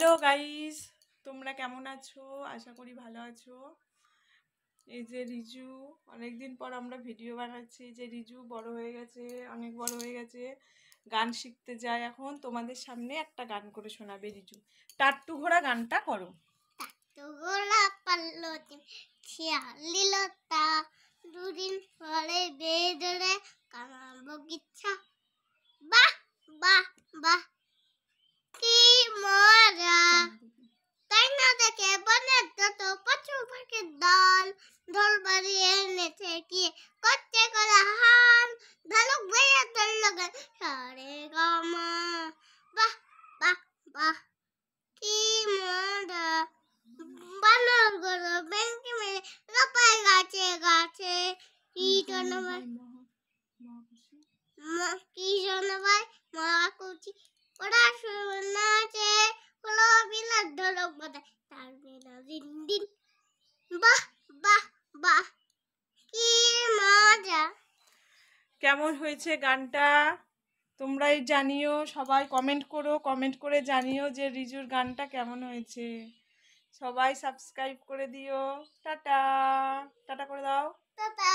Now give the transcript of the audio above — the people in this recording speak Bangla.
হ্যালো গাইস, তোমরা কেমন আছো? আশা করি ভালো আছো। এই যে রিজু, অনেকদিন পর আমরা ভিডিও বানাচ্ছি। যে রিজু বড় হয়ে গেছে, অনেক বড় হয়ে গেছে, গান শিখতে যায় এখন। তোমাদের সামনে একটা গান করে শোনাবে রিজু। টাট্টু ঘোড়া গানটা করো। টাট্টু ঘোড়া পারলো শিয়ালিলতা, দুদিন পরে বেদরে কামাল বগিচা। বাহ বাহ বাহ, কি মজা! তাই না দেখে বনের যত পশু পাখির দল ঢোল বাড়িয়ে এনেছে কি করছে কলা হাল, ঢালুক ভাইয়া ধরল গান সারে গামা। বাহ বাহ বাহ, কি মজা! বানর গরু ব্যাংকে মেরে লাপায় গাছে গাছে। কি জনবাই মহাকুচি ওরা নাচে, হলো বিলাস ঢোলক বাজায় তার বেলা দিন দিন। বাহ বাহ বাহ, কি মজা! কেমন হয়েছে গানটা তোমরাই জানিও। সবাই কমেন্ট করো, কমেন্ট করে জানিও যে রিজুর গানটা কেমন হয়েছে। সবাই সাবস্ক্রাইব করে দিও। টাটা টাটা করে দাও। টাটা।